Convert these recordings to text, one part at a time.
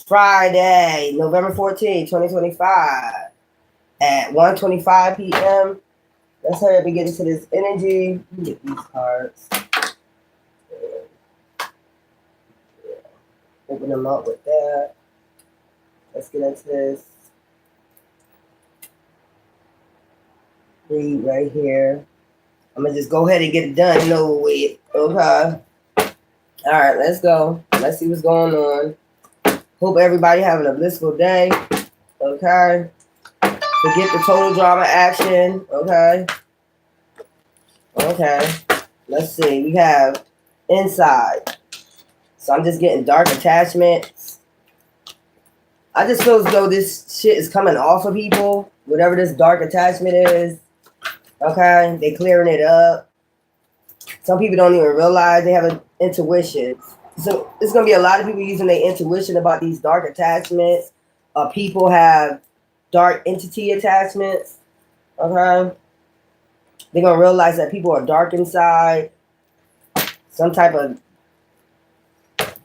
Friday, November 14th, 2025 at 1:25 p.m. Let's hurry up and get into this energy. Let me get these cards. Open them up with that. Let's get into this. Read right here. I'm going to just go ahead and get it done and over with. Okay. All right, let's go. Let's see what's going on. Hope everybody having a blissful day. Okay. Forget the total drama action. Okay. Okay. Let's see. We have inside. So I'm just getting dark attachments. I just feel as though this shit is coming off of people. Whatever this dark attachment is. Okay. They clearing it up. Some people don't even realize they have an intuition. So it's going to be a lot of people using their intuition about these dark attachments. People have dark entity attachments. Okay. They're going to realize that people are dark inside. Some type of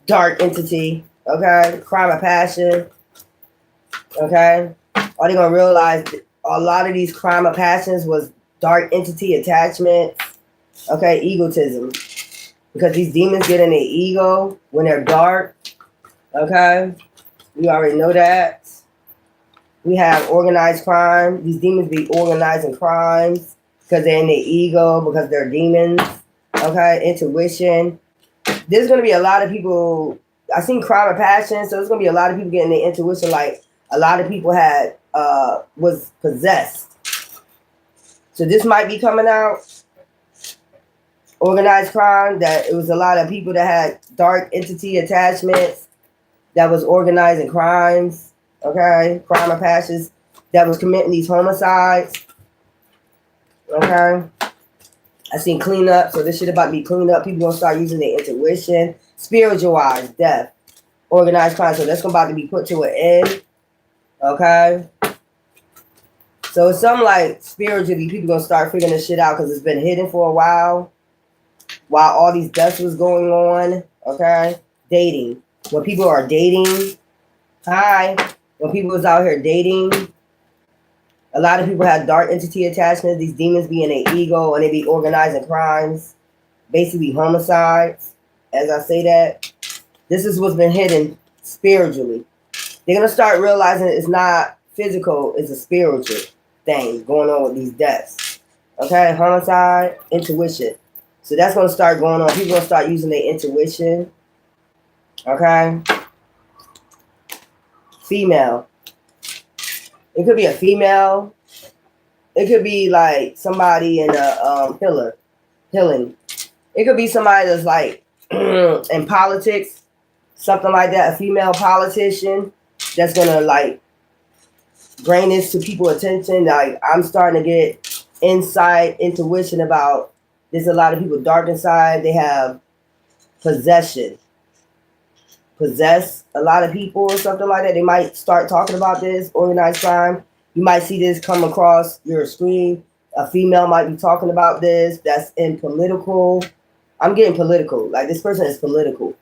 dark entity. Okay. Crime of passion. Okay. Or they're going to realize a lot of these crime of passions was dark entity attachments. Okay. Egotism. Because these demons get in their ego when they're dark. Okay. We already know that. We have organized crime. These demons be organizing crimes because they're in their ego, because they're demons. Okay. Intuition. There's going to be a lot of people. I seen crime of passion. So there's going to be a lot of people getting their intuition. Like a lot of people was possessed. So this might be coming out. Organized crime, that it was a lot of people that had dark entity attachments that was organizing crimes, okay, crime of passions, that was committing these homicides, okay. I seen cleanup, so this shit about to be cleaned up. People gonna start using their intuition, spiritualized death, organized crime, so that's about to be put to an end, okay. So it's something like spiritually, people gonna start figuring this shit out because it's been hidden for a while all these deaths was going on, okay? Dating. When people are dating, when people was out here dating, a lot of people had dark entity attachments. These demons be in their ego and they be organizing crimes, basically homicides. As I say that, this is what's been hidden spiritually. They're going to start realizing it's not physical, it's a spiritual thing going on with these deaths. Okay, homicide, intuition. So that's going to start going on. People going to start using their intuition. Okay. Female. It could be a female. It could be like somebody in a healing. It could be somebody that's like in politics, something like that. A female politician that's going to like bring this to people's attention. Like I'm starting to get insight, intuition about. There's a lot of people dark inside. They have possession. Possess a lot of people or something like that. They might start talking about this, organized crime. You might see this come across your screen. A female might be talking about this. That's in political. I'm getting political. Like this person is political.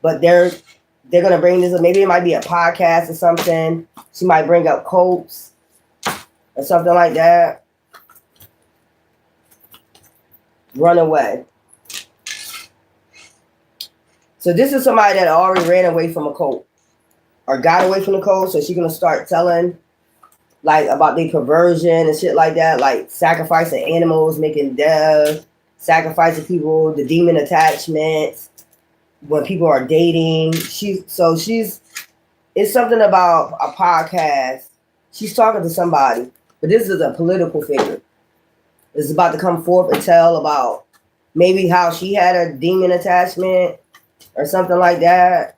But they're going to bring this up. Maybe it might be a podcast or something. She might bring up cults or something like that. Run away. So this is somebody that already ran away from a cult or got away from the cult. So she's going to start telling like about their perversion and shit like that. Like sacrificing animals, making death, sacrificing people, the demon attachments, when people are dating. It's something about a podcast. She's talking to somebody, but this is a political figure. Is about to come forth and tell about maybe how she had a demon attachment or something like that.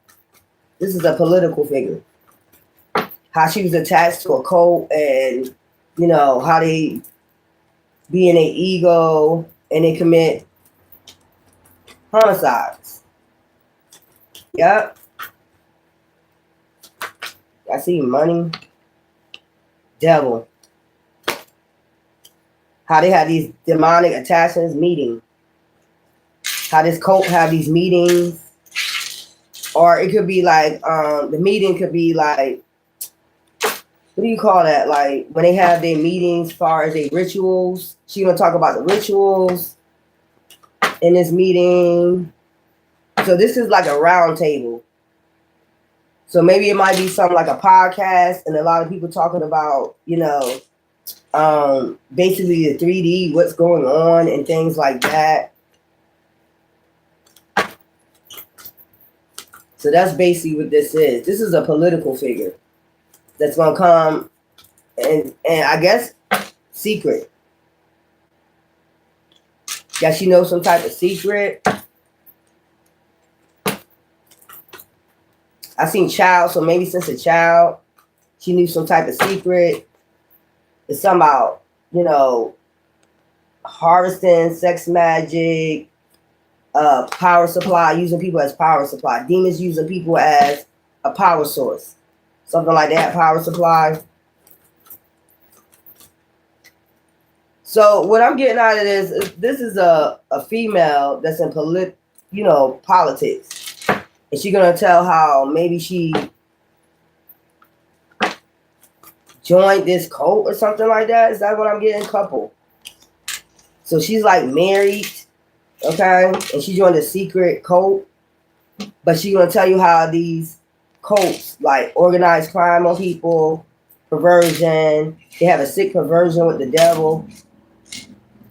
This is a political figure. How she was attached to a cult and, you know, how they be in their ego and they commit homicides. Yep. I see money. Devil. How they have these demonic attachments meeting. How this cult have these meetings or it could be like the meeting could be like, what do you call that? Like when they have their meetings, as far as their rituals. She's gonna talk about the rituals in this meeting. So this is like a round table. So maybe it might be something like a podcast, and a lot of people talking about, basically the 3D, what's going on, and things like that. So that's basically what this is. This is a political figure that's gonna come and I guess secret. Yeah, she knows some type of secret. I seen child, so maybe since a child, she knew some type of secret. It's something about, harvesting, sex magic, power supply, using people as power supply. Demons using people as a power source. Something like that, power supply. So what I'm getting out of this is a female that's in politics. And she's going to tell how maybe she joined this cult or something like that. Is that what I'm getting? Couple. So she's like married, okay? And she joined a secret cult. But she's going to tell you how these cults, like organized crime on people, perversion. They have a sick perversion with the devil,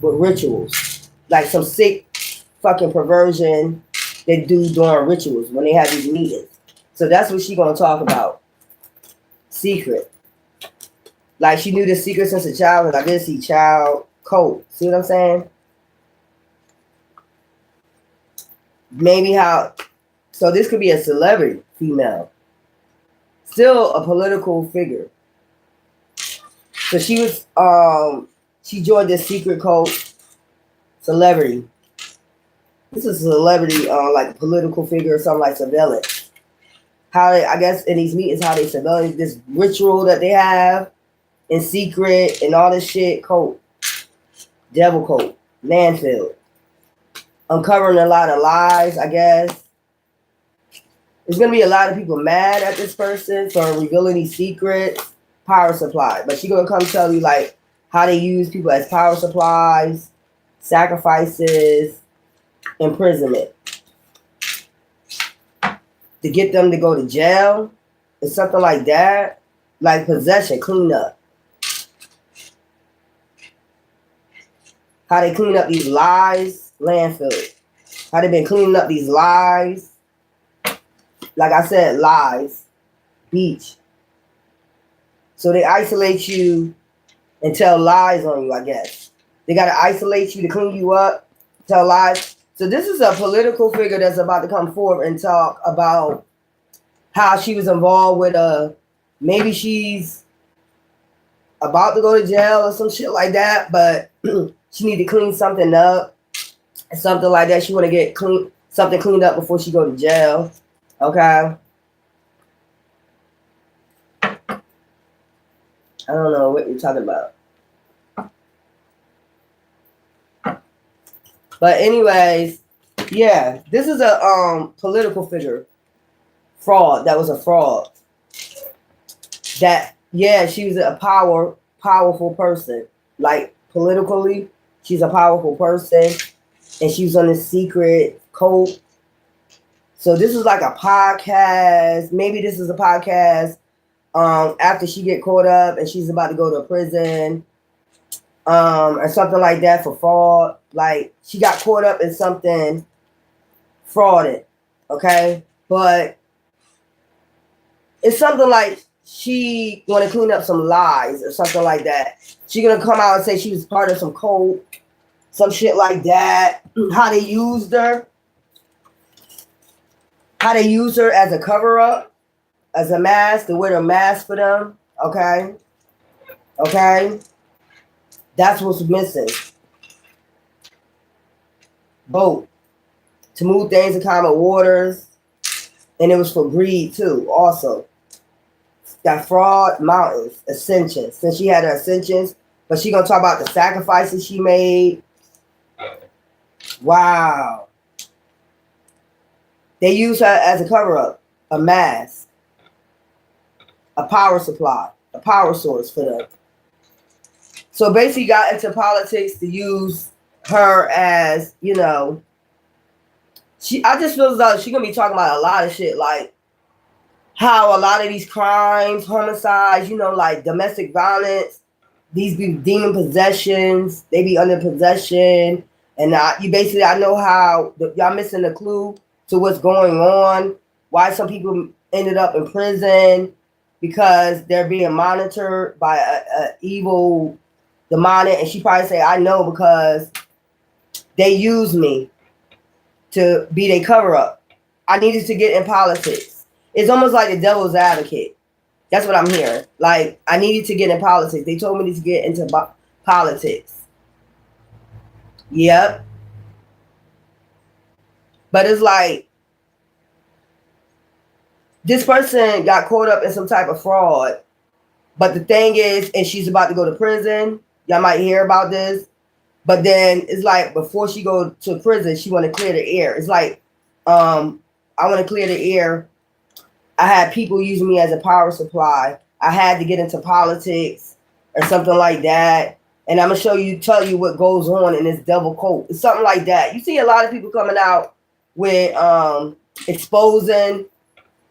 with rituals. Like some sick fucking perversion they do during rituals when they have these meetings. So that's what she's going to talk about. Secret. Like she knew the secret since a child, and I did see child cult. See what I'm saying? Maybe how, so this could be a celebrity female. Still a political figure. So she was, she joined this secret cult, celebrity. This is a celebrity, like a political figure or something, like surveillance. How they, I guess in these meetings, how they surveillance this ritual that they have in secret and all this shit, cult, devil cult, landfill. Uncovering a lot of lies, I guess. There's going to be a lot of people mad at this person for revealing these secrets. Power supply. But she's going to come tell you like how they use people as power supplies, sacrifices, imprisonment. To get them to go to jail or something like that. Like possession, clean up. How they clean up these lies, landfill. How they been cleaning up these lies. Like I said, lies. Beach. So they isolate you and tell lies on you, I guess. They got to isolate you to clean you up, tell lies. So this is a political figure that's about to come forward and talk about how she was involved with maybe she's about to go to jail or some shit like that, but she need to clean something up. Something like that. She want to get something cleaned up before she go to jail. Okay. I don't know what you're talking about. But anyways, yeah, this is a political figure. Fraud. That was a fraud. That, yeah, she was a powerful person. Like politically, she's a powerful person. And she was on this secret cult. So this is like a podcast. Maybe this is a podcast after she get caught up and she's about to go to prison or something like that for fraud. Like she got caught up in something fraudulent, okay? But it's something like she want to clean up some lies or something like that. She gonna come out and say she was part of some cult, some shit like that. How they used her. How they use her as a cover-up, as a mask, to wear a mask for them, okay? Okay? That's what's missing. Boat. To move things in common waters. And it was for greed, too, also. Got fraud, mountains, ascensions. Since she had her ascensions, but she gonna talk about the sacrifices she made. Wow. They use her as a cover-up, a mask, a power supply, a power source for them. So basically got into politics to use her as, you know, I just feel as though she's going to be talking about a lot of shit, like how a lot of these crimes, homicides, you know, like domestic violence, these be demon possessions, they be under possession. And I know how, y'all missing the clue to what's going on, why some people ended up in prison, because they're being monitored by a evil demonic. And she probably say, I know because they use me to be their cover up. I needed to get in politics. It's almost like the devil's advocate. That's what I'm hearing. Like, I needed to get in politics. They told me to get into politics. Yep. But it's like, this person got caught up in some type of fraud. But the thing is, and she's about to go to prison. Y'all might hear about this. But then it's like, before she go to prison, she want to clear the air. It's like, I want to clear the air. I had people using me as a power supply. I had to get into politics or something like that. And I'm going to tell you what goes on in this devil cult. It's something like that. You see a lot of people coming out with exposing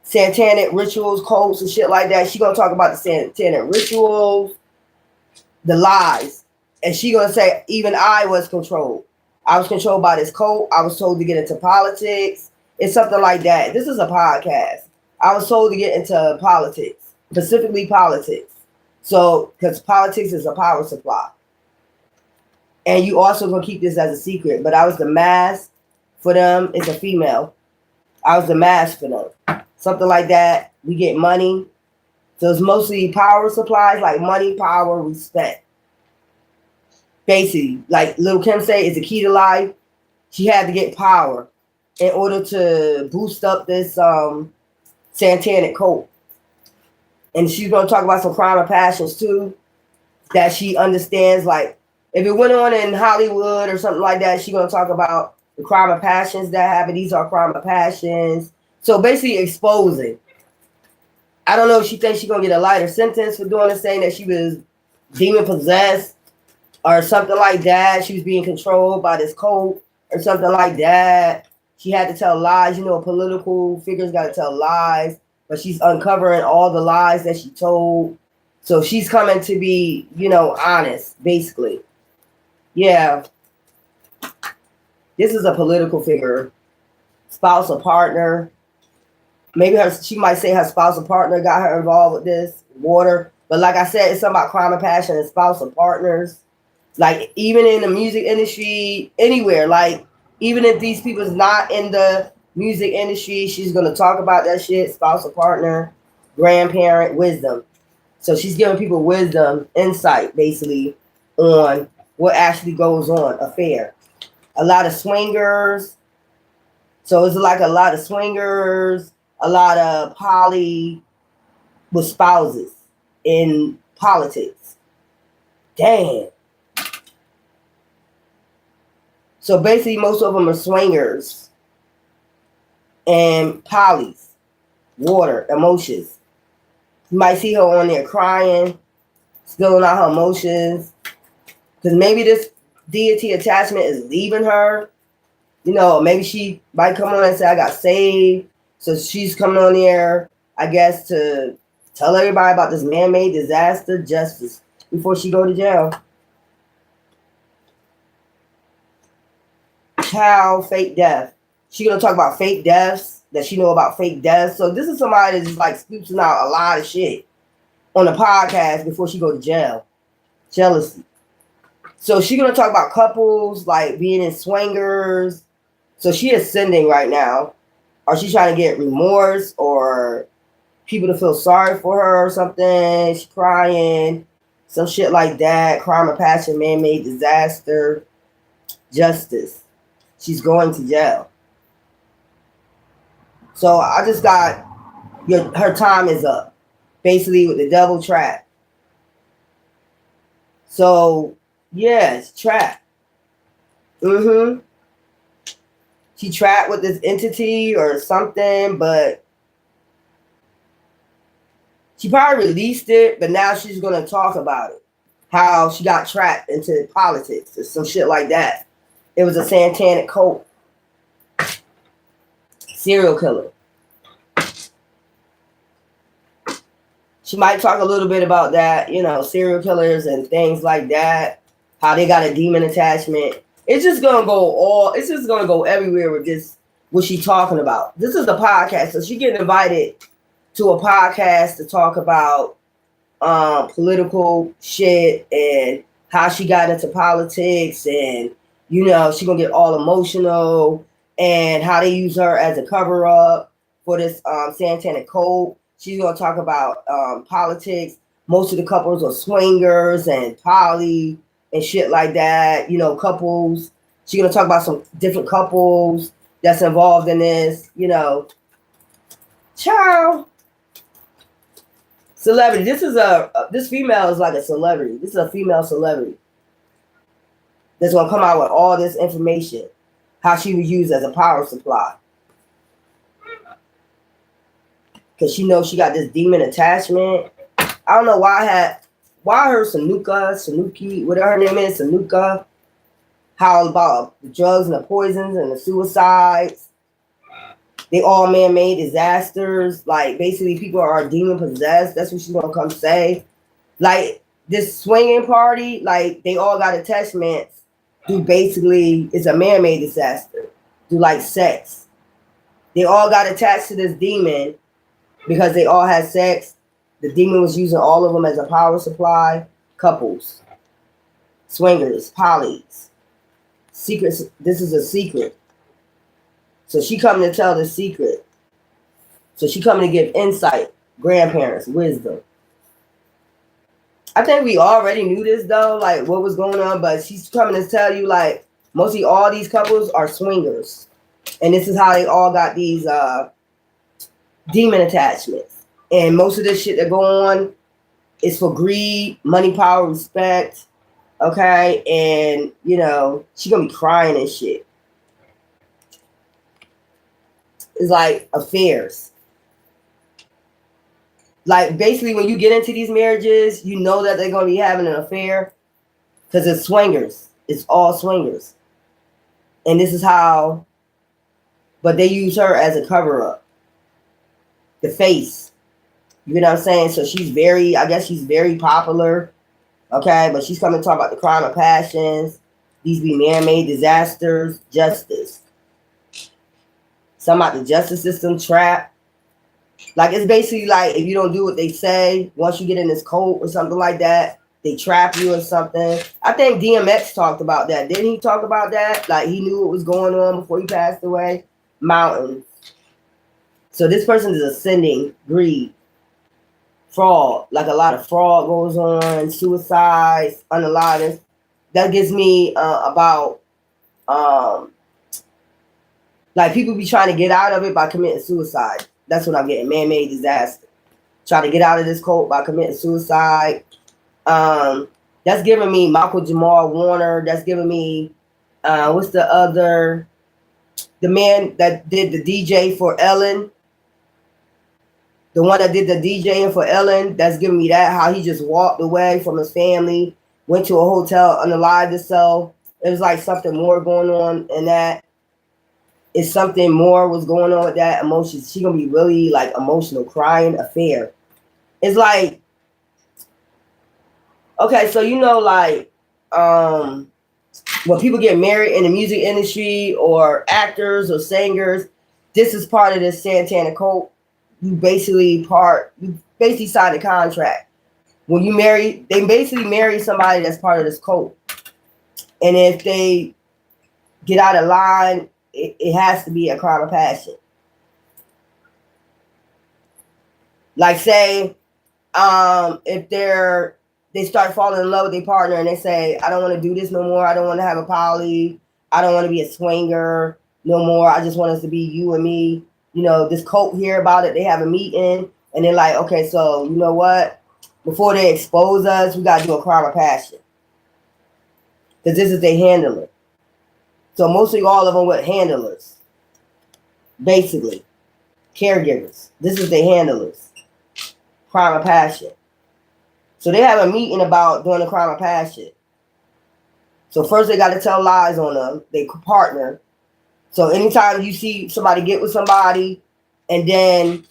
satanic rituals, cults, and shit like that. She's going to talk about the satanic rituals, the lies. And she's going to say, even I was controlled. I was controlled by this cult. I was told to get into politics. It's something like that. This is a podcast. I was told to get into politics, specifically politics. So, because politics is a power supply. And you also going to keep this as a secret. But I was the mask for them. It's a female. I was the mask for them. Something like that. We get money. So it's mostly power supplies, like money, power, respect. Basically, like Lil' Kim say, it's the key to life. She had to get power in order to boost up this satanic cult. And she's going to talk about some crime of passions too, that she understands. Like, if it went on in Hollywood or something like that, she's going to talk about the crime of passions that happen. These are crime of passions. So basically exposing. I don't know if she thinks she's going to get a lighter sentence for doing this, saying that she was demon possessed or something like that. She was being controlled by this cult or something like that. She had to tell lies. You know, political figures got to tell lies, but she's uncovering all the lies that she told. So she's coming to be, you know, honest, basically. Yeah. This is a political figure, spouse or partner. Maybe she might say her spouse or partner got her involved with this, water. But like I said, it's something about crime of passion and spouse or partners. Like, even in the music industry, anywhere, like, even if these people's not in the music industry, she's going to talk about that shit, spouse or partner, grandparent, wisdom. So she's giving people wisdom, insight, basically, on what actually goes on, affair. A lot of swingers. So it's like a lot of swingers, a lot of poly with spouses in politics. Damn. So basically, most of them are swingers and polys, water, emotions. You might see her on there crying, spilling out her emotions, because maybe this deity attachment is leaving her. You know, maybe she might come on and say, I got saved. So she's coming on there, I guess, to tell everybody about this man-made disaster justice before she go to jail. Child fake death. She's gonna talk about fake deaths, that she know about fake deaths. So this is somebody that's just like scooping out a lot of shit on the podcast before she go to jail. Jealousy. So she's gonna talk about couples like being in swingers. So she is sending right now. Or she's trying to get remorse or people to feel sorry for her or something. She's crying. Some shit like that. Crime of passion, man-made disaster, justice. She's going to jail. So I just got her time is up. Basically with the double trap. So, yes, trap. she trapped with this entity or something, but she probably released it, but now she's going to talk about it. How she got trapped into politics or some shit like that. It was a satanic cult. Serial killer. She might talk a little bit about that, you know, serial killers and things like that. How they got a demon attachment. It's just gonna go everywhere with this, what she talking about. This is a podcast, so she getting invited to a podcast to talk about political shit and how she got into politics, and you know, she gonna get all emotional, and how they use her as a cover up for this satanic cult. She's gonna talk about politics. Most of the couples are swingers and poly and shit like that. You know, couples. She's gonna talk about some different couples that's involved in this. You know, ciao. Celebrity. This female is like a celebrity. This is a female celebrity that's gonna come out with all this information. How she was used as a power supply. Because she knows she got this demon attachment. I don't know why I heard Sanuki, whatever her name is, Sanuka. How about the drugs and the poisons and the suicides. They all man-made disasters. Like, basically, people are demon-possessed. That's what she's going to come say. Like, this swinging party, like, they all got attachments through basically, it's a man-made disaster. Through, like, sex. They all got attached to this demon because they all had sex. The demon was using all of them as a power supply. Couples. Swingers. Polys. Secrets. This is a secret. So she coming to tell the secret. So she coming to give insight. Grandparents. Wisdom. I think we already knew this though. Like what was going on. But she's coming to tell you like mostly all these couples are swingers. And this is how they all got these demon attachments. And most of this shit that go on is for greed, money, power, respect. Okay. And, you know, she gonna be crying and shit. It's like affairs. Like basically when you get into these marriages, you know that they're gonna be having an affair because it's swingers. It's all swingers. And this is how, but they use her as a cover-up. The face. You know what I'm saying? So she's very, I guess she's very popular. Okay, but she's coming to talk about the crime of passions. These be man-made disasters. Justice. Something about the justice system trap. Like it's basically like if you don't do what they say, once you get in this cult or something like that, they trap you or something. I think DMX talked about that. Didn't he talk about that? Like he knew what was going on before he passed away. Mountains. So this person is ascending greed, fraud, like a lot of fraud goes on, suicides, unaliveness. That gives me about like people be trying to get out of it by committing suicide. That's what I'm getting. Man-made disaster. Try to get out of this cult by committing suicide. That's giving me Michael Jamal Warner. That's giving me what's the other? The man that did the DJ for Ellen. The one that did the DJing for Ellen, that's giving me that, how he just walked away from his family, went to a hotel, unalived himself. It was like something more going on in that. It's something more was going on with that emotion. She gonna be really like emotional, crying affair. It's like, okay, so you know, like when people get married in the music industry or actors or singers, this is part of this satanic cult. You basically sign a contract. When you marry, they basically marry somebody that's part of this cult. And if they get out of line, it has to be a crime of passion. Like say, if they start falling in love with their partner and they say, I don't want to do this no more. I don't want to have a poly. I don't want to be a swinger no more. I just want us to be you and me. You know, this cult hear about it. They have a meeting and they're like, okay, so you know what? Before they expose us, we got to do a crime of passion. Because this is their handler. So mostly all of them with handlers. basically. Caregivers. This is their handlers. Crime of passion. So they have a meeting about doing the crime of passion. So first they got to tell lies on them. They partner. So anytime you see somebody get with somebody and then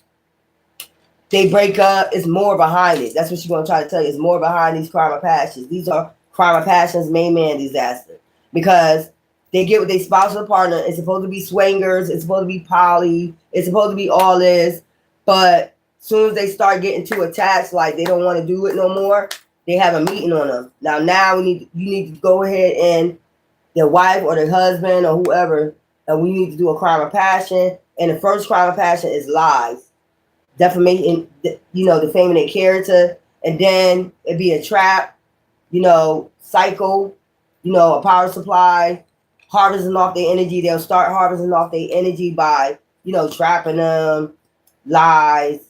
they break up, it's more behind it. That's what she's going to try to tell you. It's more behind these crime of passions. These are crime of passions, main man disaster. Because they get with their spousal partner. It's supposed to be swingers. It's supposed to be poly. It's supposed to be all this. But as soon as they start getting too attached, like they don't want to do it no more, they have a meeting on them. Now you need to go ahead and their wife or their husband or whoever, and we need to do a crime of passion. And the first crime of passion is lies, defamation, defaming their character, and then it'd be a trap, cycle, a power supply, harvesting off their energy. They'll start harvesting off their energy by, trapping them, lies,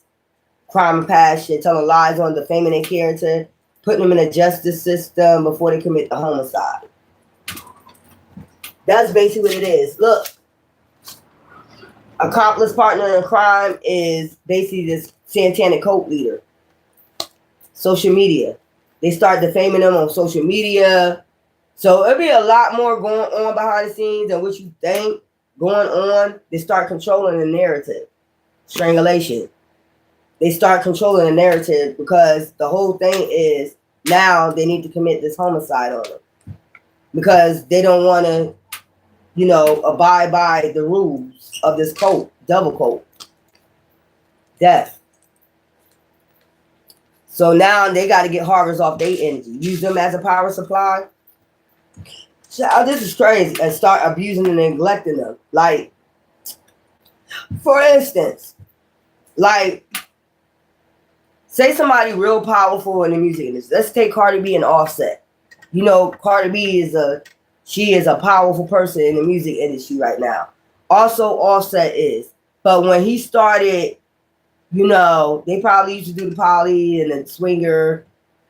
crime of passion, telling lies on defaming their character, putting them in a justice system before they commit the homicide. That's basically what it is. Look, accomplice partner in crime is basically this satanic cult leader. Social media. They start defaming them on social media. So it'll be a lot more going on behind the scenes than what you think going on. They start controlling the narrative. Strangulation. They start controlling the narrative because the whole thing is now they need to commit this homicide on them. Because they don't want to, abide by the rules of this cult, double cult. Death. So now they got to get harvest off their energy. Use them as a power supply. So this is crazy. And start abusing and neglecting them. Like, for instance, say somebody real powerful in the music industry. Let's take Cardi B and Offset. Cardi B is a powerful person in the music industry right now. Also, Offset is. But when he started, they probably used to do the poly and the swinger,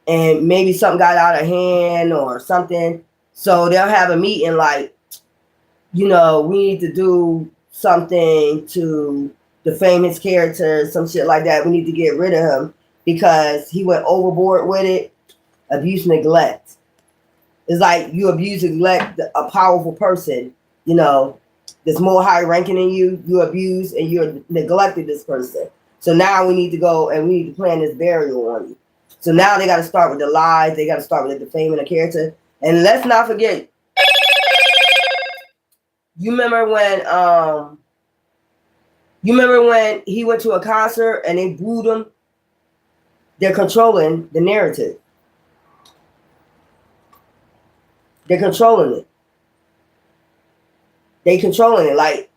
and maybe something got out of hand or something. So they'll have a meeting like, we need to do something to defame his character, some shit like that. We need to get rid of him because he went overboard with it. Abuse, neglect. It's like you abuse and neglect a powerful person, that's more high ranking than you. You abuse and you're neglected this person. So now we need to go and we need to plan this burial on you. So now they got to start with the lies. They got to start with the defaming the character. And let's not forget, you remember when he went to a concert and they booed him? They're controlling the narrative. They're controlling it. They controlling it. Like,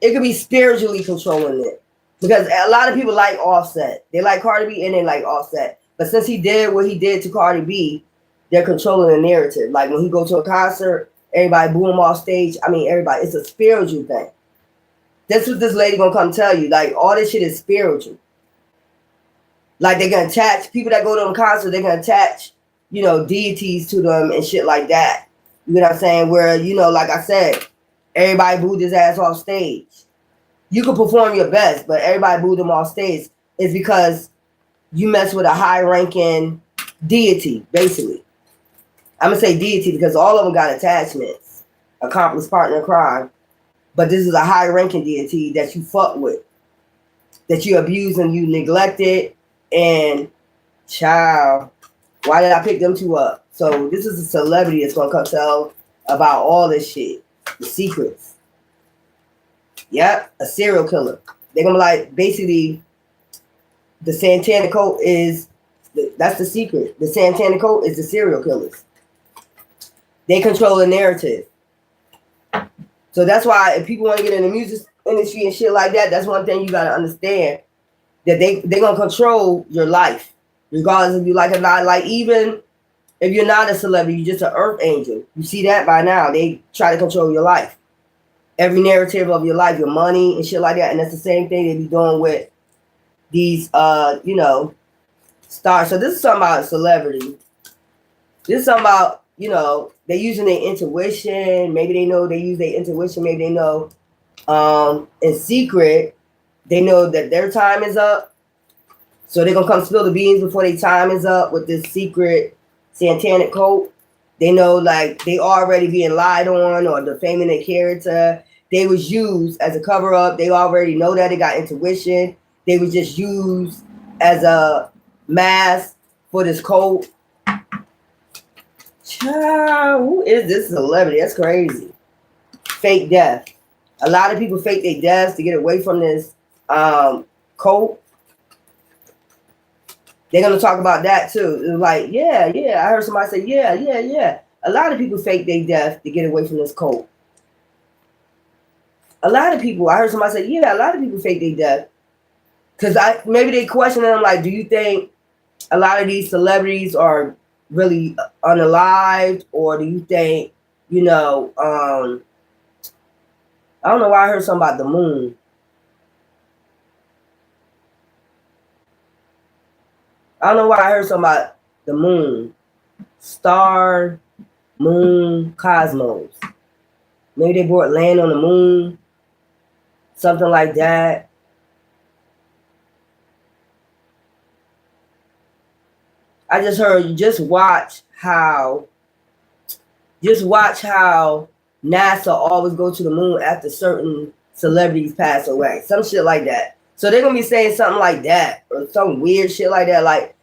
it could be spiritually controlling it. Because a lot of people like Offset. They like Cardi B and they like Offset. But since he did what he did to Cardi B, they're controlling the narrative. Like when he go to a concert, everybody boo him off stage. I mean, everybody. It's a spiritual thing. That's what this lady gonna come tell you. Like, all this shit is spiritual. Like, they're gonna attach people that go to a concert, they're gonna attach, deities to them and shit like that. You know what I'm saying? Where, like I said, everybody booed his ass off stage. You can perform your best, but everybody booed him off stage. It's because you mess with a high-ranking deity, basically. I'm going to say deity because all of them got attachments. Accomplice, partner, crime. But this is a high-ranking deity that you fuck with. That you abuse and you neglect it. And, child, why did I pick them two up? So this is a celebrity that's going to come tell about all this shit. The secrets. Yep, a serial killer. They're going to be like, basically, the Santana cult is, that's the secret. The Santana cult is the serial killers. They control the narrative. So that's why if people want to get in the music industry and shit like that, that's one thing you got to understand. That they're going to control your life. Regardless if you like it or not. Like, even if you're not a celebrity, you're just an earth angel. You see that by now. They try to control your life. Every narrative of your life, your money and shit like that. And that's the same thing they be doing with these, stars. So this is something about celebrity. This is something about, they're using their intuition. Maybe they know they use their intuition. Maybe they know In secret, they know that their time is up. So they're gonna come spill the beans before their time is up with this secret satanic cult. They know like they already being lied on or defaming their character. They was used as a cover up. They already know that. They got intuition. They was just used as a mask for this cult. Child, who is this celebrity? That's crazy. Fake death. A lot of people fake their deaths to get away from this cult. They're gonna talk about that too. It's like, yeah. I heard somebody say, yeah. A lot of people fake their death to get away from this cult. A lot of people. I heard somebody say, yeah, a lot of people fake their death because maybe they question them like, do you think a lot of these celebrities are really unalived, or do you think, I don't know why I heard something about the moon. I don't know why I heard something about the moon. Star, moon, cosmos. Maybe they brought land on the moon. Something like that. I just heard you just watch how NASA always go to the moon after certain celebrities pass away. Some shit like that. So they're gonna be saying something like that or some weird shit like that. Like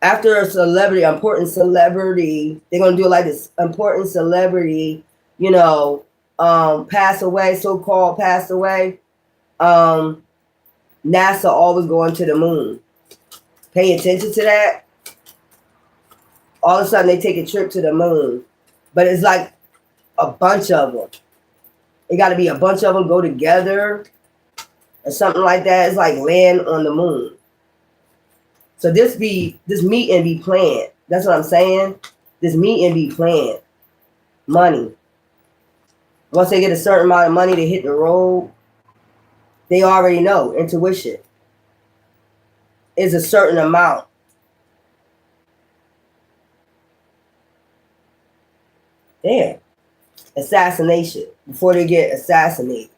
after a celebrity, important celebrity, they're gonna do it like this important celebrity, pass away, so-called pass away. NASA always going to the moon. Pay attention to that. All of a sudden they take a trip to the moon. But it's like a bunch of them. It got to be a bunch of them go together or something like that. It's like land on the moon. So this meeting be planned. That's what I'm saying. This meeting be planned. Money. Once they get a certain amount of money to hit the road, they already know. Intuition is a certain amount. Damn. Assassination. Before they get assassinated.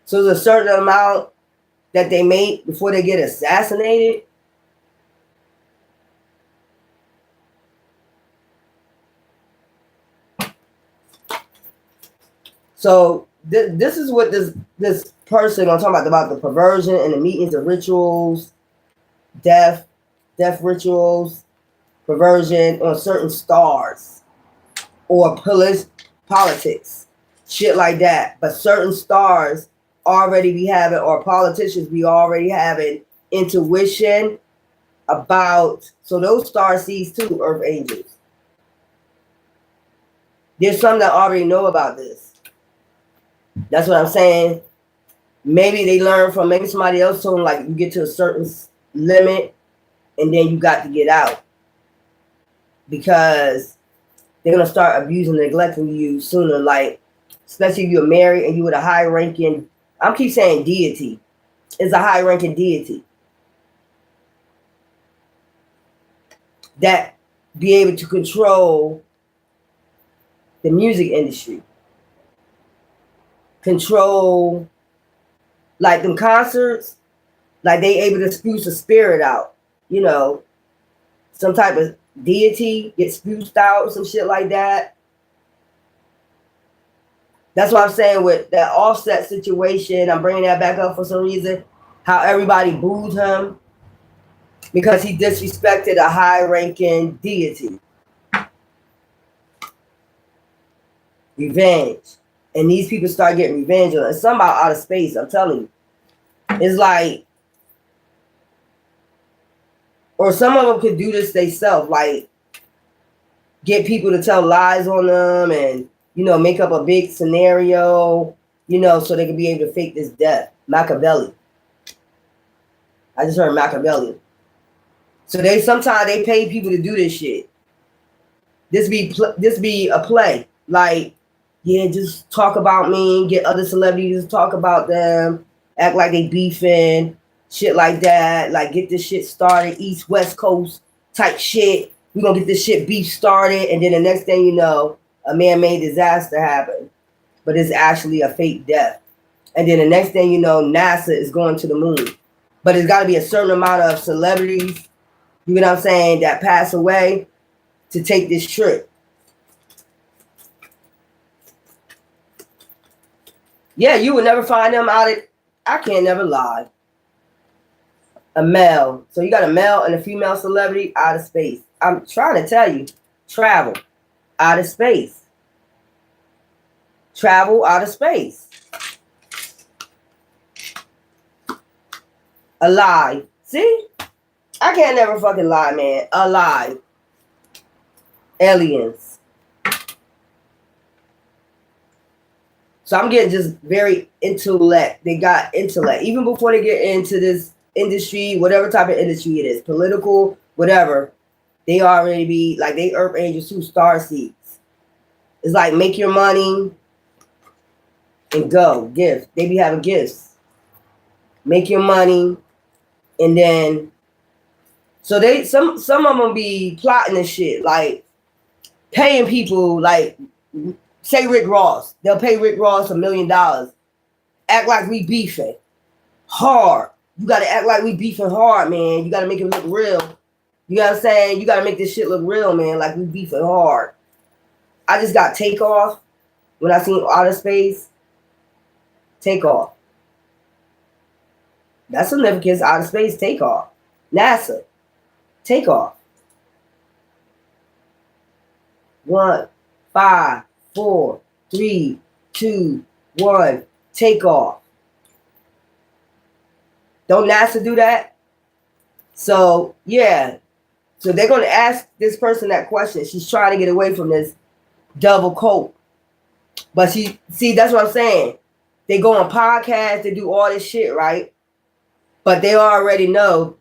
So there's a certain amount that they make before they get assassinated. So this is what this person I'm talking about the perversion and the meetings, the rituals, death rituals, perversion on certain stars or politics, shit like that. But certain stars already be having, or politicians be already having intuition about, so those star seeds too, earth angels. There's some that already know about this. That's what I'm saying. Maybe they learn from, maybe somebody else told them like you get to a certain limit and then you got to get out because they're going to start abusing and neglecting you sooner, like especially if you're married and you with a high ranking, I keep saying deity. It's a high ranking deity that be able to control the music industry, control like them concerts, like they able to spew the spirit out, some type of deity get spewed out, some shit like that. That's what I'm saying with that Offset situation. I'm bringing that back up for some reason. How everybody booed him because he disrespected a high-ranking deity. Revenge. And these people start getting revenge on it. It's somehow out of space, I'm telling you. It's like, or some of them could do this themselves, like get people to tell lies on them and, make up a big scenario, so they could be able to fake this death. Machiavelli. I just heard Machiavelli. So sometimes they pay people to do this shit. This be a play. Like, yeah, just talk about me, get other celebrities to talk about them, act like they beefing, shit like that. Like, get this shit started, East-West Coast type shit. We're going to get this shit beef started, and then the next thing you know, a man-made disaster happened, but it's actually a fake death. And then the next thing you know, NASA is going to the moon. But it's got to be a certain amount of celebrities, you know what I'm saying, that pass away to take this trip. Yeah, you would never find them out at, I can't never lie. A male. So you got a male and a female celebrity out of space. I'm trying to tell you, travel out of space. Travel out of space. Alive. See? I can't never fucking lie, man. Alive. Aliens. So I'm getting just very intellect. They got intellect. Even before they get into this industry, whatever type of industry it is, political, whatever, they already be like they earth angels too, star seeds. It's like make your money and go. Gift. They be having gifts. Make your money and then so they some of them be plotting and shit, like paying people, like say Rick Ross. They'll pay Rick Ross $1 million. Act like we beefing hard. You gotta act like we beefing hard, man. You gotta make it look real. You know what I'm saying? You gotta make this shit look real, man. Like we beefing hard. I just got Takeoff when I seen Outer Space. Takeoff. That's significance. Outer Space. Takeoff. NASA. Takeoff. 1, 5, 4, 3, 2, 1. Takeoff. Don't NASA do that? So, yeah. So they're going to ask this person that question. She's trying to get away from this double coat. But see, that's what I'm saying. They go on podcasts, they do all this shit, right? But they already know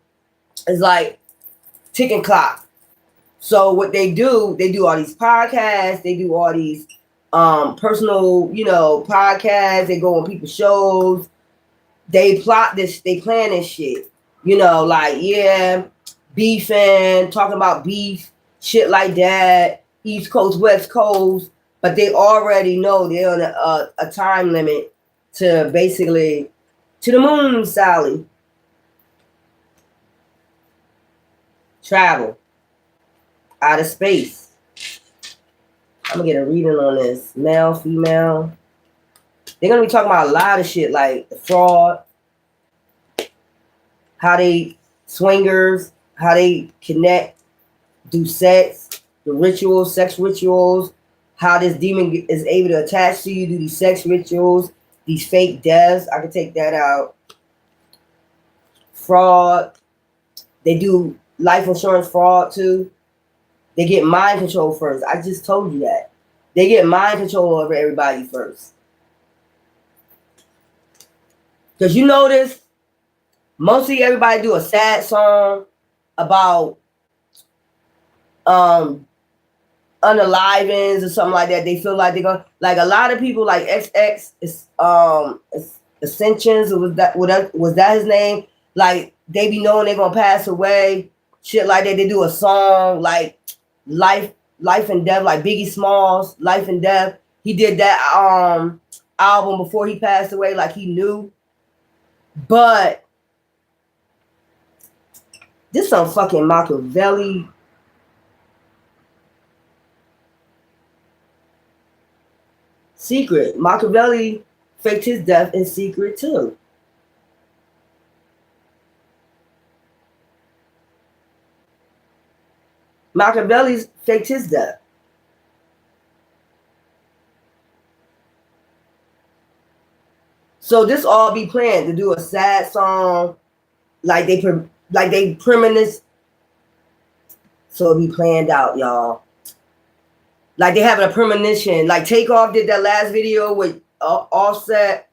it's like ticking clock. So what they do all these podcasts, they do all these personal, podcasts, they go on people's shows, they plot this, they plan this shit. Like, yeah, beefing, talking about beef, shit like that, East Coast, West Coast, but they already know they're on a time limit to basically to the moon, Sally. Travel out of space. I'm gonna get a reading on this. Male, female. They're gonna be talking about a lot of shit like the fraud, how they swingers, how they connect, do sex, the rituals, sex rituals, how this demon is able to attach to you, do these sex rituals, these fake deaths. I can take that out. Fraud. They do life insurance fraud too. They get mind control first. I just told you that. They get mind control over everybody first. Because you notice, mostly everybody do a sad song about unalivings or something like that. They feel like they're gonna, like a lot of people like XX is Ascensions, or was that his name? Like they be knowing they're gonna pass away, shit like that. They do a song like life and death, like Biggie Smalls, Life and Death. He did that album before he passed away, like he knew. But this some fucking Machiavelli. Secret. Machiavelli faked his death in secret too. Machiavelli faked his death. So this all be planned to do a sad song, like they premonition. So it be planned out, y'all. Like they having a premonition. Like Takeoff did that last video with Offset.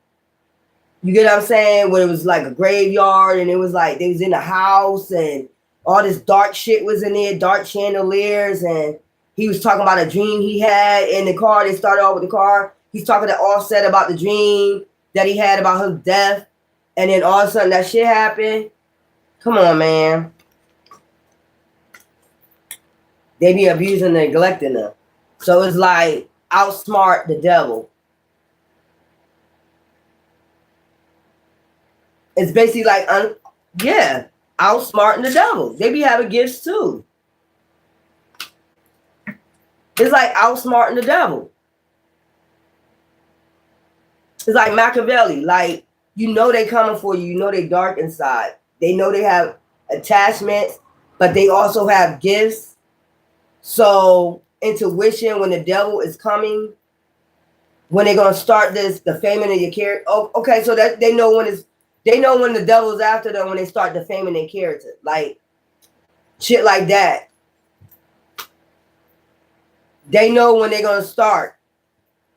You get what I'm saying? Where it was like a graveyard and it was like they was in a house and all this dark shit was in there, dark chandeliers, and he was talking about a dream he had in the car. They started off with the car. He's talking to Offset about the dream that he had about his death, and then all of a sudden that shit happened. Come on, man. They be abusing and neglecting them. So it's like outsmart the devil. It's basically like, outsmarting the devil. They be having gifts too. It's like outsmarting the devil. It's like Machiavelli. Like, you know they coming for you. You know they dark inside. They know they have attachments, but they also have gifts. So intuition, when the devil is coming, when they're gonna start this, defaming of your character. Oh, okay, so that they know when the devil's after them when they start defaming their character, like shit like that. They know when they're gonna start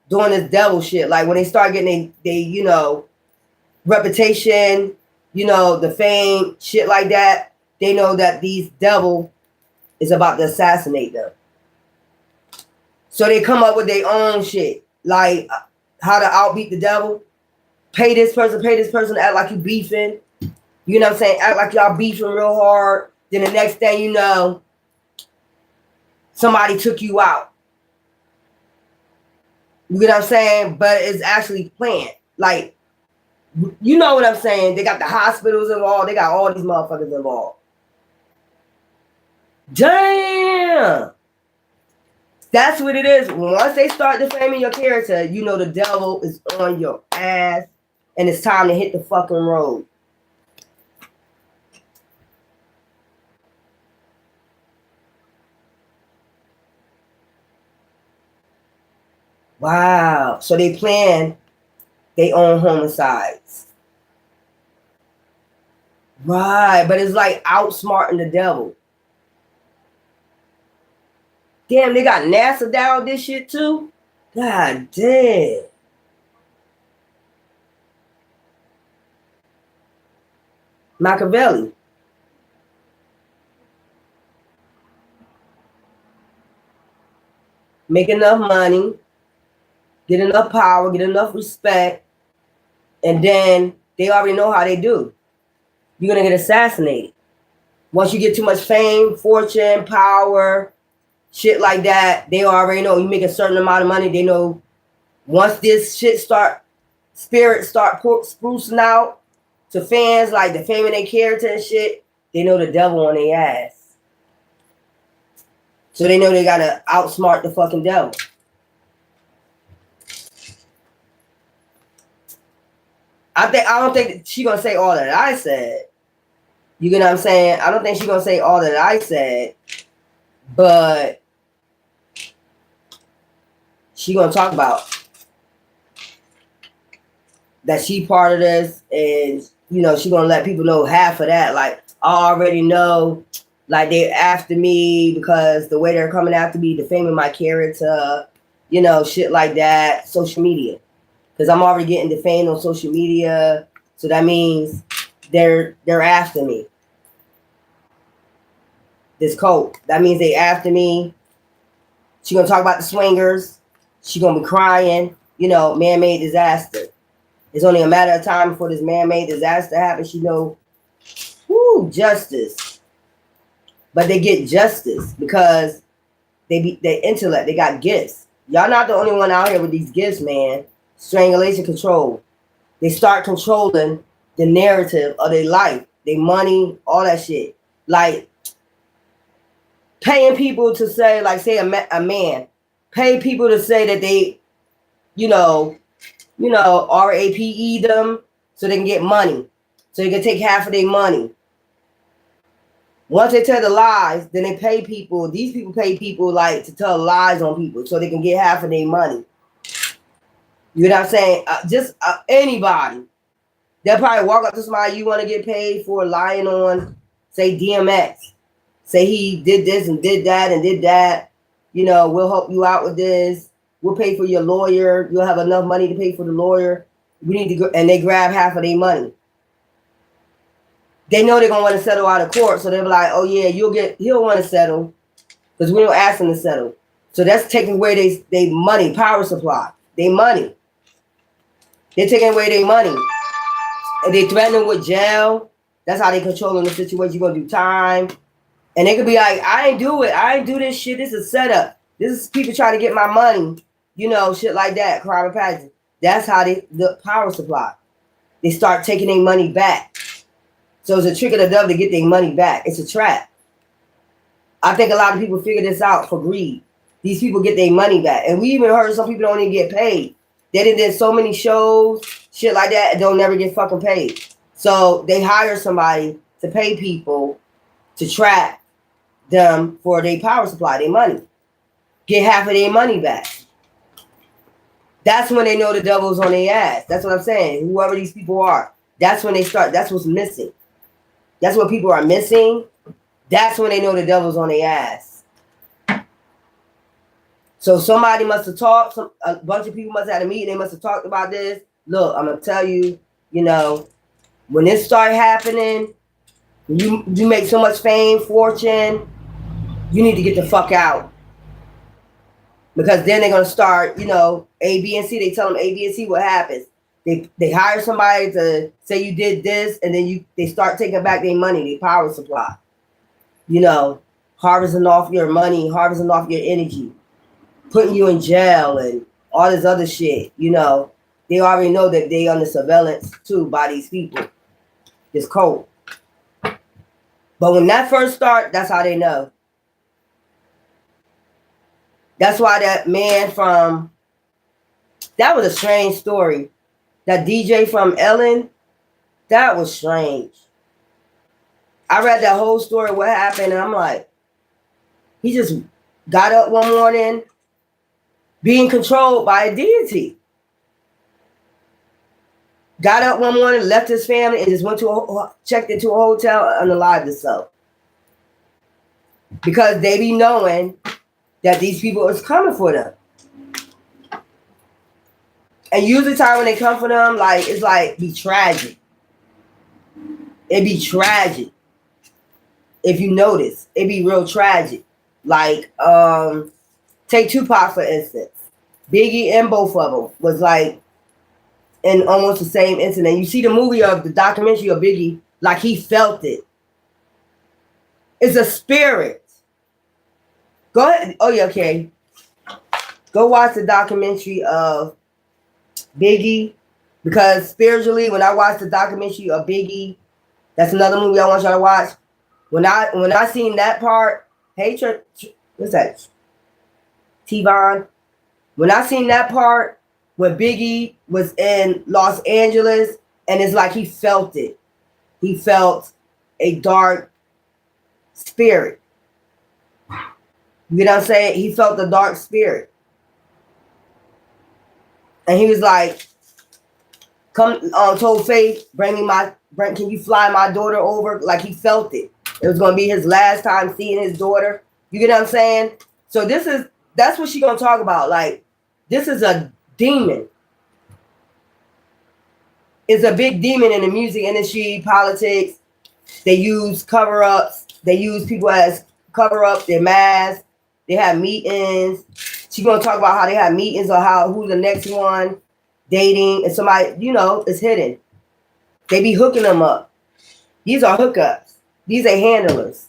doing this devil shit, like when they start getting they reputation, the fame, shit like that. They know that these devil is about to assassinate them. So they come up with their own shit, like how to outbeat the devil. Pay this person, act like you beefing. You know what I'm saying? Act like y'all beefing real hard. Then the next thing you know, somebody took you out. You know what I'm saying? But it's actually planned. Like, you know what I'm saying? They got the hospitals involved. They got all these motherfuckers involved. Damn. That's what it is. Once they start defaming your character, you know the devil is on your ass and it's time to hit the fucking road. Wow. So they plan their own homicides. Right. But it's like outsmarting the devil. Damn, they got NASA down this shit too? God damn. Machiavelli. Make enough money, get enough power, get enough respect, and then they already know how they do. You're going to get assassinated. Once you get too much fame, fortune, power, shit like that, they already know. You make a certain amount of money, they know once this shit spirits start sprucing out to fans, like defaming their character and shit, they know the devil on their ass. So they know they got to outsmart the fucking devil. I don't think she gonna say all that I said. You get what I'm saying? I don't think she gonna say all that I said, but she gonna talk about that she part of this, and she gonna let people know half of that. Like, I already know, like, they're after me because the way they're coming after me, defaming my character, shit like that. Social media. Because I'm already getting defamed on social media. So that means they're after me. This cult. That means they after me. She gonna talk about the swingers. She gonna be crying. Man-made disaster. It's only a matter of time before this man-made disaster happens. She know, justice. But they get justice because they intellect. They got gifts. Y'all not the only one out here with these gifts, man. Strangulation control. They start controlling the narrative of their life, their money, all that shit. Like, paying people to say, like, say a man, pay people to say that they, RAPE them so they can get money. So they can take half of their money. Once they tell the lies, then they pay people. These people pay people, like, to tell lies on people so they can get half of their money. You know what I'm saying? Just anybody. They'll probably walk up to somebody you want to get paid for lying on, say, DMX. Say he did this and did that and did that. We'll help you out with this. We'll pay for your lawyer. You'll have enough money to pay for the lawyer. We need to go, and they grab half of their money. They know they're gonna want to settle out of court, so they'll be like, "Oh yeah, he'll want to settle because we don't ask him to settle." So that's taking away they money, power supply, they money. They're taking away their money, and they threatening with jail. That's how they controlling the situation. You're gonna do time, and they could be like, "I ain't do it. I ain't do this shit. This is a setup. This is people trying to get my money." shit like that, crime and passion. That's how the power supply. They start taking their money back. So it's a trick of the devil to get their money back. It's a trap. I think a lot of people figure this out for greed. These people get their money back. And we even heard some people don't even get paid. They did so many shows, shit like that, and don't never get fucking paid. So they hire somebody to pay people to trap them for their power supply, their money. Get half of their money back. That's when they know the devil's on their ass. That's what I'm saying. Whoever these people are, that's when they start. That's what's missing. That's what people are missing. That's when they know the devil's on their ass. So somebody must have talked. A bunch of people must have had a meeting. They must have talked about this. Look, I'm gonna tell you. When this start happening, you make so much fame, fortune. You need to get the fuck out. Because then they're gonna start, A, B, and C. They tell them A, B, and C what happens. They hire somebody to say you did this, and then they start taking back their money, their power supply. Harvesting off your money, harvesting off your energy, putting you in jail and all this other shit. They already know that they under surveillance too by these people. It's cold. But when that first start, that's how they know. That's why that man that was a strange story. That DJ from Ellen, that was strange. I read that whole story, what happened, and I'm like, he just got up one morning being controlled by a deity. Got up one morning, left his family, and just checked into a hotel and unalived himself. Because they be knowing that these people is coming for them. And usually time when they come for them, it's be tragic. It be tragic. If you notice, it be real tragic. Take Tupac for instance. Biggie and both of them was in almost the same incident. You see the documentary of Biggie, he felt it. It's a spirit. Go ahead. Oh, yeah, okay. Go watch the documentary of Biggie, because spiritually, when I watched the documentary of Biggie, that's another movie I want y'all to watch. When I seen that part, hey, what's that? T-Von. When I seen that part where Biggie was in Los Angeles, and it's like he felt it. He felt a dark spirit. You know what I'm saying? He felt the dark spirit. And he was like, told Faith, can you fly my daughter over? Like he felt it. It was going to be his last time seeing his daughter. You get what I'm saying? So that's what she's going to talk about. This is a demon. It's a big demon in the music industry, politics. They use cover-ups. They use people as cover-up, their masks. They have meetings. She's going to talk about how they have meetings on who's the next one, dating, and somebody, is hidden. They be hooking them up. These are hookups. These are handlers.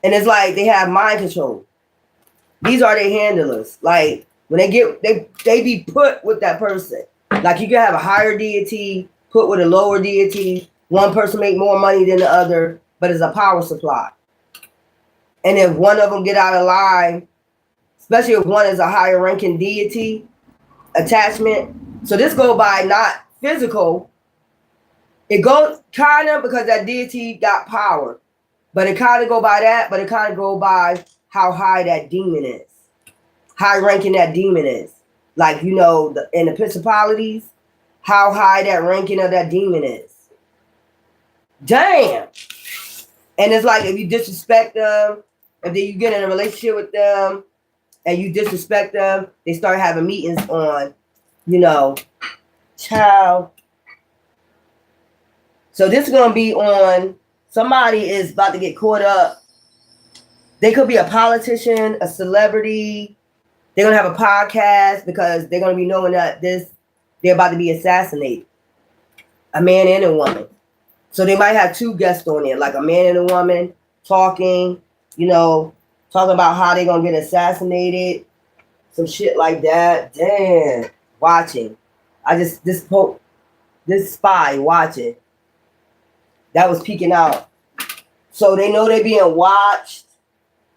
And it's like they have mind control. These are their handlers. When they be put with that person. You can have a higher deity put with a lower deity. One person make more money than the other, but it's a power supply. And if one of them get out of line, especially if one is a higher ranking deity attachment. So this go by not physical. It goes kind of because that deity got power. But it kind of go by that, but it kind of go by how high that demon is. High ranking that demon is. In the principalities, how high that ranking of that demon is. Damn. And it's like if you disrespect them, if you get in a relationship with them and you disrespect them, they start having meetings on, child. So this is going to be on, somebody is about to get caught up. They could be a politician, a celebrity. They're going to have a podcast because they're going to be knowing that they're about to be assassinated. A man and a woman. So they might have two guests on there, like a man and a woman talking, talking about how they're going to get assassinated. some shit like that. Damn, watching. This spy watching. That was peeking out. So they know they're being watched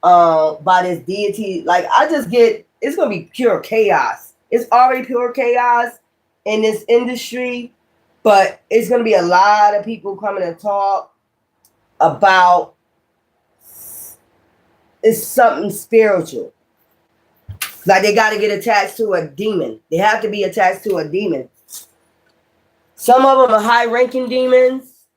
by this deity. Like, I just get, it's gonna be pure chaos. It's already pure chaos in this industry, but it's gonna be a lot of people coming to talk about it's something spiritual. Like, they got to get attached to a demon. They have to be attached to a demon. Some of them are high-ranking demons.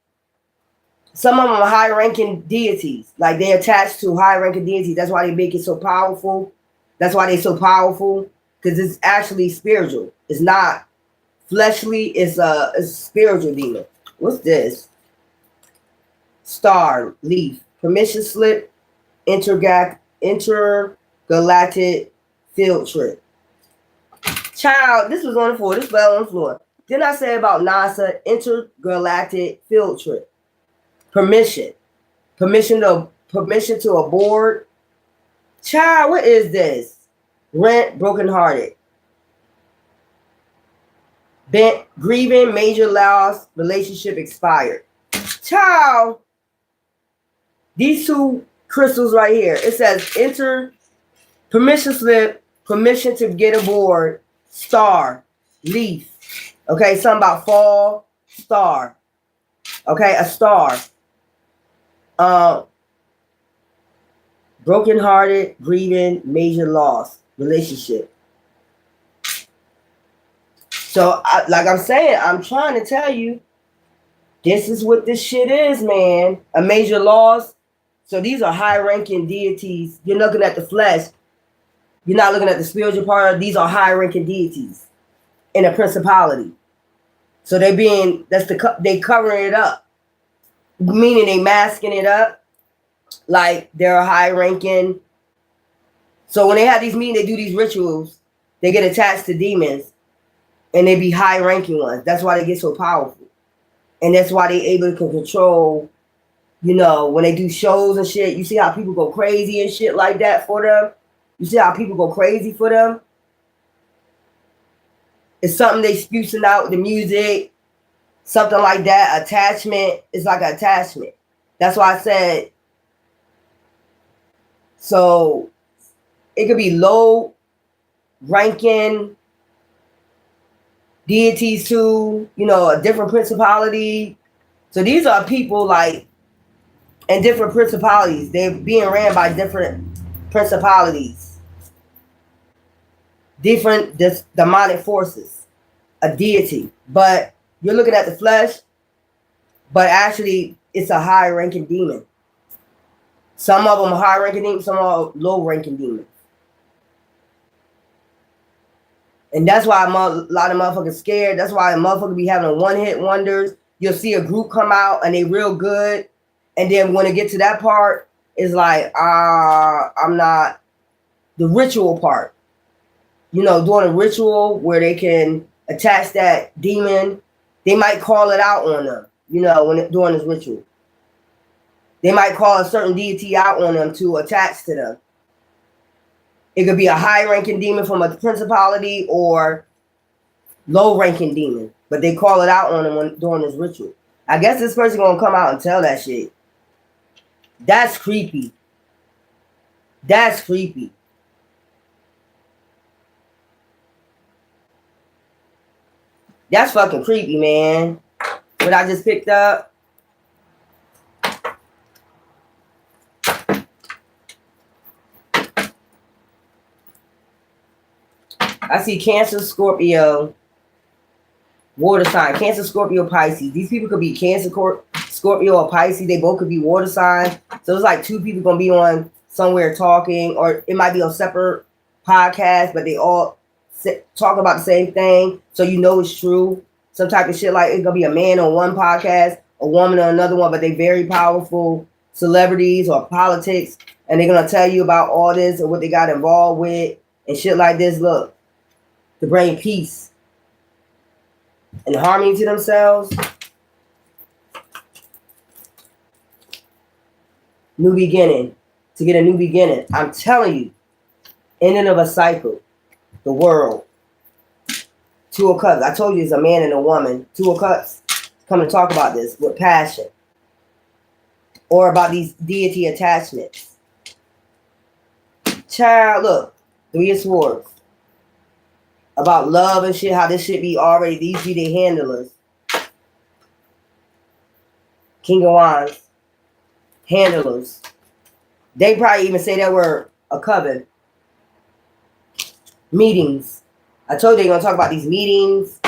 Some of them are high-ranking deities. Like, they're attached to high-ranking deities. That's why they make it so powerful. That's why they're so powerful. Because it's actually spiritual. It's not fleshly. It's a spiritual demon. What's this? Star, leaf, permission slip, intergalactic field trip. Child, this was on the floor. This fell on the floor. Then I said about NASA intergalactic field trip. Permission to aboard. Child, what is this? Rent, brokenhearted. Bent, grieving, major loss, relationship expired. Child, these two crystals right here. It says permission slip, permission to get aboard, star, leaf. Okay, something about fall, star. Okay, a star. Brokenhearted, grieving, major loss, relationship. So, like I'm saying, I'm trying to tell you, this is what this shit is, man. A major loss. So these are high-ranking deities. You're looking at the flesh. You're not looking at the spiritual part. These are high-ranking deities in a principality. So they covering it up, meaning they masking it up like they're high-ranking. So when they have these meetings, they do these rituals. They get attached to demons, and they be high-ranking ones. That's why they get so powerful, and that's why they able to control. You know, when they do shows and shit, you see how people go crazy and shit like that for them. You see how people go crazy for them. It's something they spewing out, the music, something like that. Attachment is like an attachment. That's why I said, so it could be low ranking deities too, you know, a different principality. So these are people like in different principalities. They're being ran by different principalities, different demonic forces, a deity. But you're looking at the flesh, but actually it's a high-ranking demon. Some of them are high-ranking demons, some are low-ranking demons. And that's why a lot of motherfuckers scared. That's why a motherfucker be having one-hit wonders. You'll see a group come out and they real good. And then when it gets to that part, it's like, I'm not the ritual part. You know, doing a ritual where they can attach that demon. They might call it out on them, you know, when doing this ritual. They might call a certain deity out on them to attach to them. It could be a high-ranking demon from a principality or low-ranking demon. But they call it out on them when doing this ritual. I guess this person gonna come out and tell that shit. That's creepy. That's creepy. That's fucking creepy, man. What I just picked up. I see Cancer, Scorpio, water sign. Cancer, Scorpio, Pisces. These people could be Cancer, Scorpio, or Pisces. They both could be water signs. So it's like two people going to be on somewhere talking, or it might be on separate podcasts, but they all talk about the same thing. So you know it's true. Some type of shit like it's going to be a man on one podcast, a woman on another one, but they very powerful celebrities or politics. And they're going to tell you about all this and what they got involved with and shit like this. Look. To bring peace and harmony to themselves. New beginning. To get a new beginning. I'm telling you. Ending of a cycle. the world. Two of Cups. I told you it's a man and a woman. Two of Cups come to talk about this with passion. Or about these deity attachments. Child, look. Three of Swords. About love and shit, how this shit be already, these be the handlers. King of Wands. Handlers. They probably even say that word, a coven. Meetings. I told you they're going to talk about these meetings.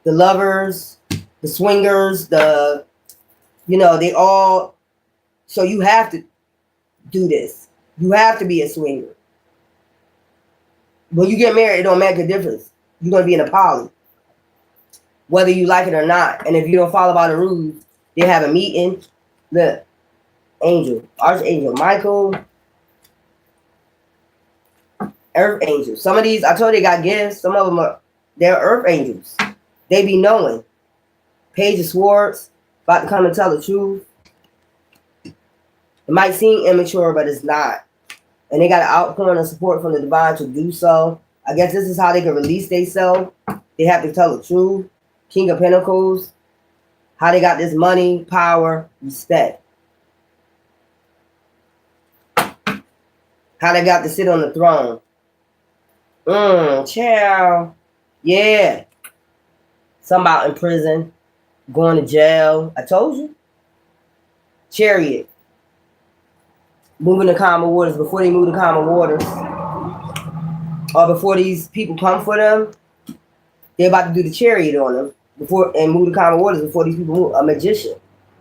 The lovers. The swingers. The, you know, they all. So you have to do this. You have to be a swinger. When you get married, it don't make a difference. You're going to be in a poly. Whether you like it or not. And if you don't follow by the rules, they have a meeting. Look. Angel. Archangel Michael. Earth angels. Some of these, I told you they got gifts. Some of them they're earth angels. They be knowing. Page of Swords. About to come and tell the truth. It might seem immature, but it's not. And they got an outpouring of support from the divine to do so. I guess this is how they can release themselves. They have to tell the truth. King of Pentacles. How they got this money, power, respect. How they got to sit on the throne. Child. Yeah. Some about in prison. Going to jail. I told you. Chariot. Moving to calmer waters. Before they move to calmer waters. Or before these people come for them. They're about to do the chariot on them. Before and move to calmer waters before these people move. A magician.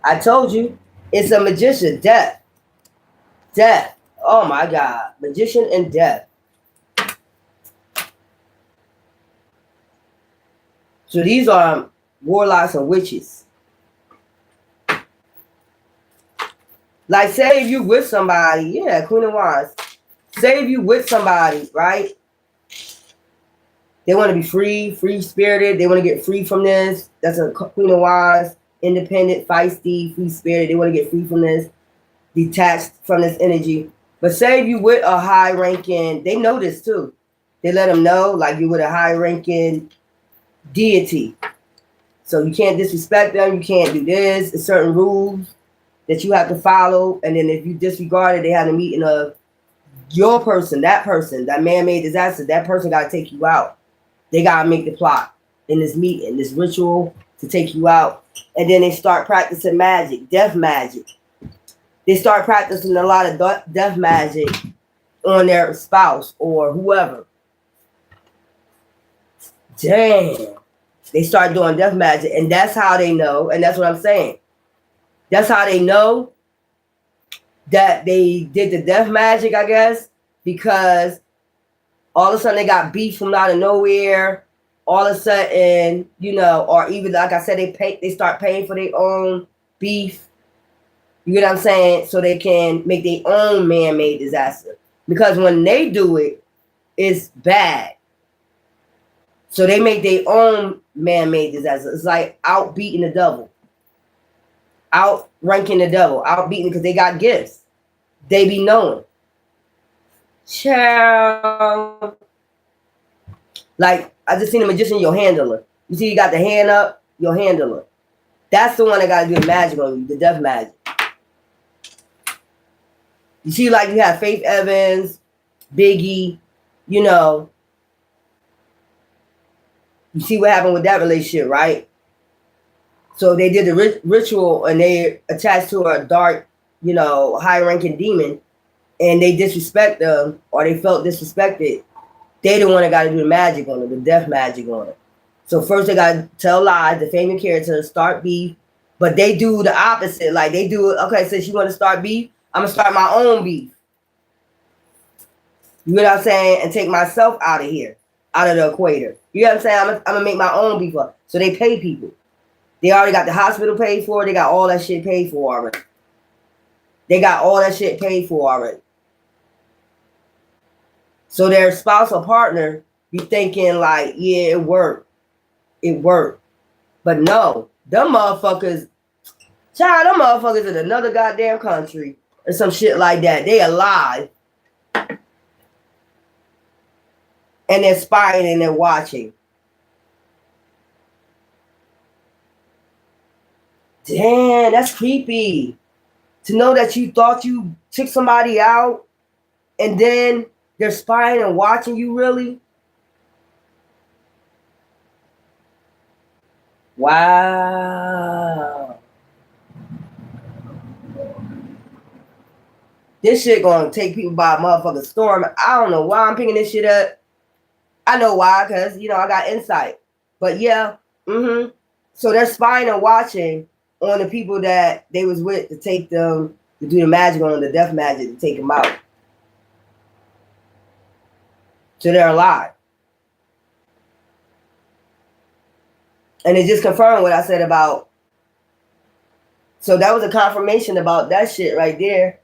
I told you. It's a magician. Death. Death. Oh my God. Magician and death. So these are warlocks and witches. Like, say if you with somebody, yeah, Queen of Wands. Say if you with somebody, right? They want to be free, free-spirited. They want to get free from this. That's a Queen of Wands, independent, feisty, free-spirited. They want to get free from this, detached from this energy. But say if you with a high-ranking, they know this too. They let them know, like you with a high-ranking deity. So you can't disrespect them. You can't do this. There's certain rules that you have to follow. And then if you disregard it, they have a meeting of your person, that man-made disaster, that person got to take you out. They got to make the plot in this meeting, this ritual to take you out. And then they start practicing magic, death magic. They start practicing a lot of death magic on their spouse or whoever. Damn. They start doing death magic. And that's how they know. And that's what I'm saying. That's how they know that they did the death magic, I guess, because all of a sudden they got beef from out of nowhere. All of a sudden, you know, or even like I said, they start paying for their own beef. You get what I'm saying? So they can make their own man-made disaster. Because when they do it, it's bad. So they make their own man-made disaster. It's like outbeating the devil. Outranking the devil. Outbeating because they got gifts. They be knowing. Child. Like, I just seen a magician, your handler. You see you got the hand up, your handler. That's the one that got to do the magic on you, the death magic. You see, like, you have Faith Evans, Biggie, you know. You see what happened with that relationship, right? So they did the ritual and they attached to a dark, you know, high-ranking demon, and they disrespect them or they felt disrespected. They the one that got to do the magic on it, the death magic on it. So first they got to tell lies, defame your character, start beef, but they do the opposite. Like they do, okay, since you want to start beef, I'm going to start my own beef. You know what I'm saying? And take myself out of here, out of the equator. You know what I'm saying? I'm going to make my own beef up. So they pay people. They already got the hospital paid for. They got all that shit paid for already. They got all that shit paid for already. So their spouse or partner be thinking like, yeah, it worked. It worked. But no, them motherfuckers, child, them motherfuckers in another goddamn country or some shit like that. They alive. and they're spying and they're watching. Damn, that's creepy. To know that you thought you took somebody out and then they're spying and watching you, really? Wow. This shit gonna take people by a motherfucking storm. I don't know why I'm picking this shit up. I know why, because, I got insight. But yeah, So they're spying and watching on the people that they was with to take them, to do the magic on the death magic to take them out. So they're alive. And it just confirmed what I said about. So that was a confirmation about that shit right there.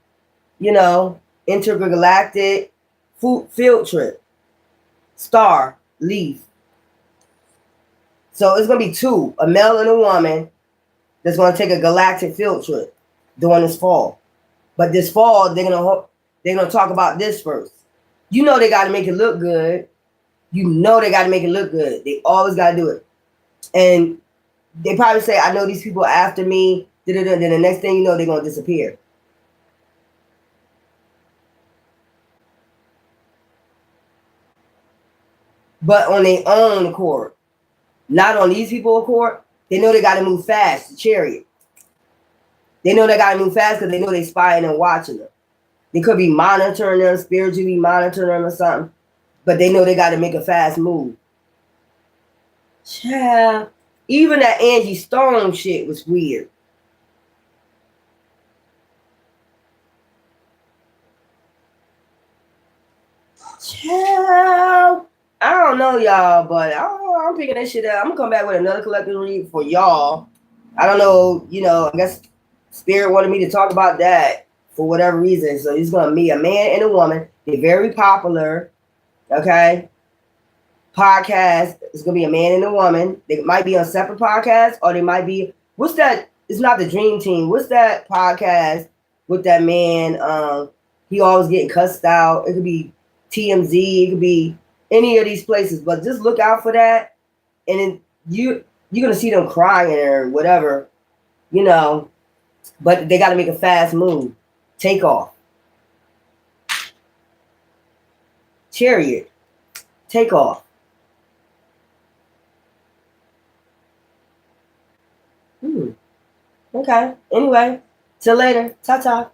Intergalactic field trip. Star, leaf. So it's going to be two, a male and a woman, that's going to take a galactic field trip during this fall. But this fall, they're gonna talk about this first. They got to make it look good. They got to make it look good. They always got to do it. And they probably say, I know these people are after me. Then the next thing you know, they're going to disappear. But on their own accord. Not on these people's accord. They know they got to move fast, the chariot. They know they got to move fast because they know they're spying and watching them. They could be monitoring them, spiritually monitoring them or something. But they know they got to make a fast move. Yeah. Even that Angie Stone shit was weird. Child. I don't know, y'all, but I'm picking that shit up. I'm gonna come back with another collective read for y'all. I don't know, I guess Spirit wanted me to talk about that for whatever reason. So he's gonna be a man and a woman. They're very popular. Okay. Podcast. It's gonna be a man and a woman. They might be on separate podcasts, or they might be. What's that? It's not the Dream Team. What's that podcast with that man? He always getting cussed out. It could be TMZ. It could be any of these places. But just look out for that, and then you're gonna see them crying or whatever, But they got to make a fast move. Take off. Chariot. Take off. Okay. Anyway, till later. Ta-ta.